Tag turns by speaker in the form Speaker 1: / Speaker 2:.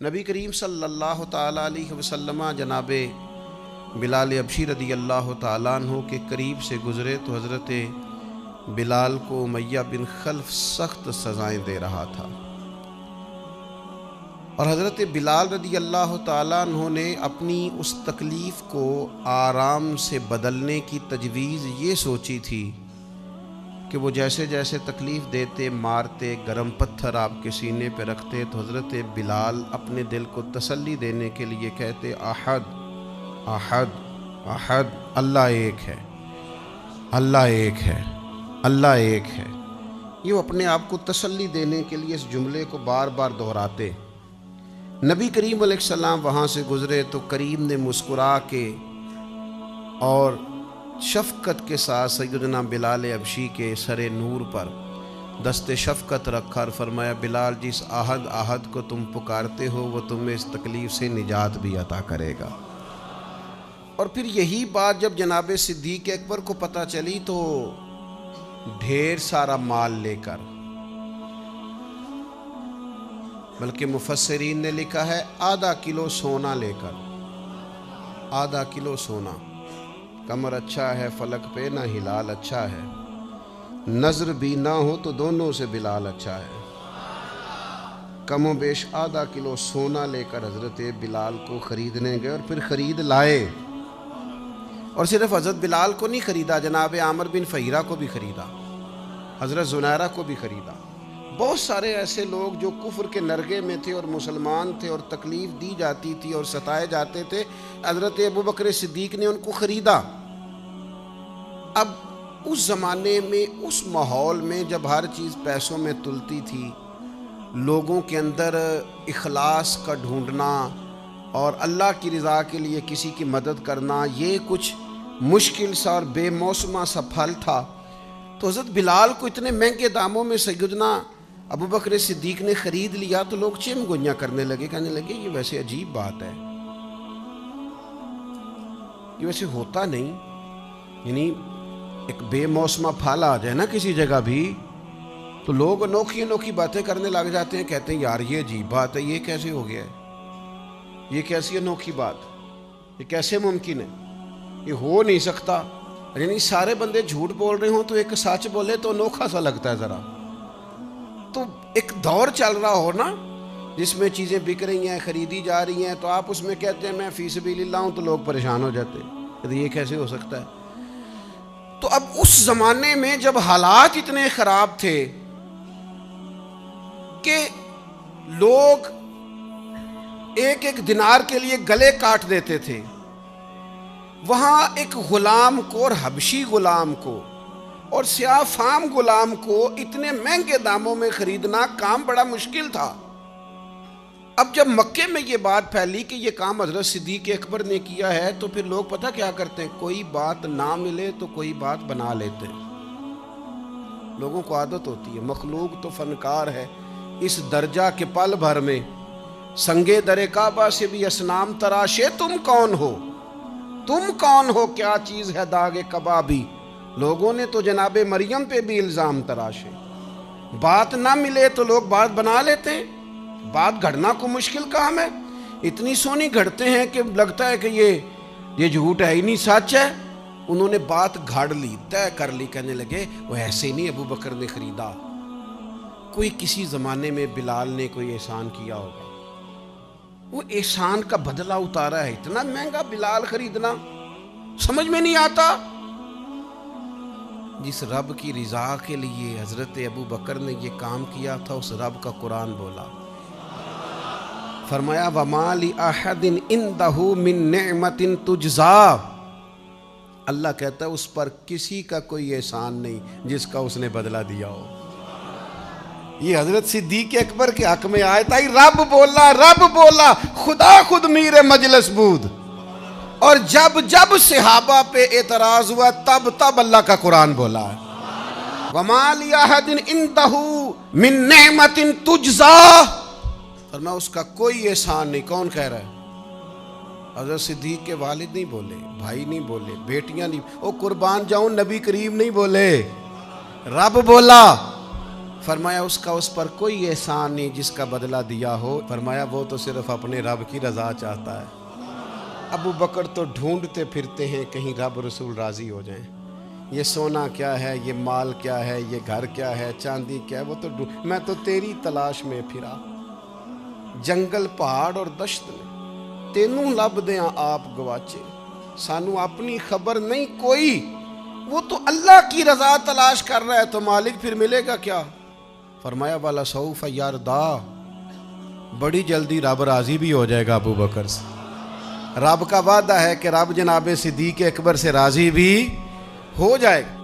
Speaker 1: نبی کریم صلی اللہ تعالیٰ علیہ وسلم جناب بلال حبشی رضی اللہ تعالیٰ عنہ کے قریب سے گزرے تو حضرت بلال کو امیہ بن خلف سخت سزائیں دے رہا تھا، اور حضرت بلال رضی اللہ تعالیٰ عنہ نے اپنی اس تکلیف کو آرام سے بدلنے کی تجویز یہ سوچی تھی کہ وہ جیسے جیسے تکلیف دیتے، مارتے، گرم پتھر آپ کے سینے پہ رکھتے تو حضرت بلال اپنے دل کو تسلی دینے کے لیے کہتے احد احد احد، اللہ ایک ہے، اللہ ایک ہے، اللہ ایک ہے۔ یہ وہ اپنے آپ کو تسلی دینے کے لیے اس جملے کو بار بار دہراتے۔ نبی کریم علیہ السلام وہاں سے گزرے تو کریم نے مسکرا کے اور شفقت کے ساتھ سیدنا بلال حبشی کے سر نور پر دست شفقت رکھا اور فرمایا بلال جس احد احد کو تم پکارتے ہو وہ تمہیں اس تکلیف سے نجات بھی عطا کرے گا۔ اور پھر یہی بات جب جناب صدیق اکبر کو پتہ چلی تو ڈھیر سارا مال لے کر، بلکہ مفسرین نے لکھا ہے آدھا کلو سونا لے کر، آدھا کلو سونا، کمر اچھا ہے فلک پہ نہ ہلال اچھا ہے، نظر بھی نہ ہو تو دونوں سے بلال اچھا ہے، کم و بیش آدھا کلو سونا لے کر حضرت بلال کو خریدنے گئے اور پھر خرید لائے۔ اور صرف حضرت بلال کو نہیں خریدا، جناب عامر بن فہیرہ کو بھی خریدا، حضرت زنیرہ کو بھی خریدا۔ بہت سارے ایسے لوگ جو کفر کے نرغے میں تھے اور مسلمان تھے اور تکلیف دی جاتی تھی اور ستائے جاتے تھے، حضرت ابوبکر صدیق نے ان کو خریدا۔ اب اس زمانے میں، اس ماحول میں جب ہر چیز پیسوں میں تلتی تھی، لوگوں کے اندر اخلاص کا ڈھونڈنا اور اللہ کی رضا کے لیے کسی کی مدد کرنا یہ کچھ مشکل سا اور بے موسمہ سا پھل تھا، تو حضرت بلال کو اتنے مہنگے داموں میں سیدنا ابوبکر صدیق نے خرید لیا تو لوگ چم گوئیاں کرنے لگے، کہنے لگے یہ ویسے عجیب بات ہے، یہ ویسے ہوتا نہیں، یعنی ایک بے موسمہ پھل آ جائے نا کسی جگہ بھی تو لوگ انوکھی انوکھی باتیں کرنے لگ جاتے ہیں، کہتے ہیں یار یہ عجیب بات ہے، یہ کیسے ہو گیا ہے، یہ کیسی انوکھی بات، یہ کیسے ممکن ہے، یہ ہو نہیں سکتا۔ یعنی سارے بندے جھوٹ بول رہے ہوں تو ایک سچ بولے تو انوکھا سا لگتا ہے ذرا۔ تو ایک دور چل رہا ہو نا جس میں چیزیں بک رہی ہیں، خریدی جا رہی ہیں، تو آپ اس میں کہتے ہیں میں فی سبیل اللہ ہوں تو لوگ پریشان ہو جاتے ہیں کہ یہ کیسے ہو سکتا ہے۔ تو اب اس زمانے میں جب حالات اتنے خراب تھے کہ لوگ ایک ایک دینار کے لیے گلے کاٹ دیتے تھے، وہاں ایک غلام کو اور حبشی غلام کو اور سیاہ فام غلام کو اتنے مہنگے داموں میں خریدنا کام بڑا مشکل تھا۔ اب جب مکے میں یہ بات پھیلی کہ یہ کام حضرت صدیق اکبر نے کیا ہے تو پھر لوگ پتہ کیا کرتے ہیں، کوئی بات نہ ملے تو کوئی بات بنا لیتے ہیں۔ لوگوں کو عادت ہوتی ہے، مخلوق تو فنکار ہے، اس درجہ کے پل بھر میں سنگے در کعبہ سے بھی اصنام تراشے، تم کون ہو، تم کون ہو، کیا چیز ہے داغ کبابی، لوگوں نے تو جناب مریم پہ بھی الزام تراشے۔ بات نہ ملے تو لوگ بات بنا لیتے ہیں، بات گھڑنا کو مشکل کام ہے، اتنی سونی گھڑتے ہیں کہ لگتا ہے کہ یہ جھوٹ ہے ہی نہیں، سچ ہے۔ انہوں نے بات گھڑ لی، طے کر لی، کہنے لگے وہ ایسے نہیں ابو بکر نے خریدا، کوئی کسی زمانے میں بلال نے کوئی احسان کیا ہوگا، وہ احسان کا بدلہ اتارا ہے، اتنا مہنگا بلال خریدنا سمجھ میں نہیں آتا۔ جس رب کی رضا کے لیے حضرت ابو بکر نے یہ کام کیا تھا اس رب کا قرآن بولا، فرمایا وَمَا لِأَحَدٍ عِندَهُ مِن نِعْمَةٍ تُجْزَىٰ، اللہ کہتا ہے اس پر کسی کا کوئی احسان نہیں جس کا اس نے بدلہ دیا ہو۔ یہ حضرت صدیق اکبر کے حق میں آئے تھا، رب بولا، رب بولا، خدا خود میر مجلس بود، اور جب جب صحابہ پہ اعتراض ہوا تب تب اللہ کا قرآن بولا ہے وَمَا لِأَحَدٍ عِندَهُ مِن نِعْمَةٍ تُجْزَىٰ، فرمایا اس کا کوئی احسان نہیں۔ کون کہہ رہا ہے؟ حضرت صدیق کے والد نہیں بولے، بھائی نہیں بولے، بیٹیاں نہیں، او قربان جاؤں نبی کریم نہیں بولے، رب بولا، فرمایا اس کا اس پر کوئی احسان نہیں جس کا بدلہ دیا ہو. فرمایا وہ تو صرف اپنے رب کی رضا چاہتا ہے. ابو بکر تو ڈھونڈتے پھرتے ہیں کہیں رب رسول راضی ہو جائیں. یہ سونا کیا ہے, یہ مال کیا ہے, یہ گھر کیا ہے, چاندی کیا ہے, وہ تو میں تو تیری تلاش میں پھرا جنگل پہاڑ اور دشت میں, تینوں لب دیاں آپ گواچے, سانو اپنی خبر نہیں کوئی. وہ تو اللہ کی رضا تلاش کر رہا ہے تو مالک پھر ملے گا کیا؟ فرمایا والا سوف یردا, بڑی جلدی رب راضی بھی ہو جائے گا ابو بکر سے. رب کا وعدہ ہے کہ رب جناب صدیق اکبر سے راضی بھی ہو جائے گا.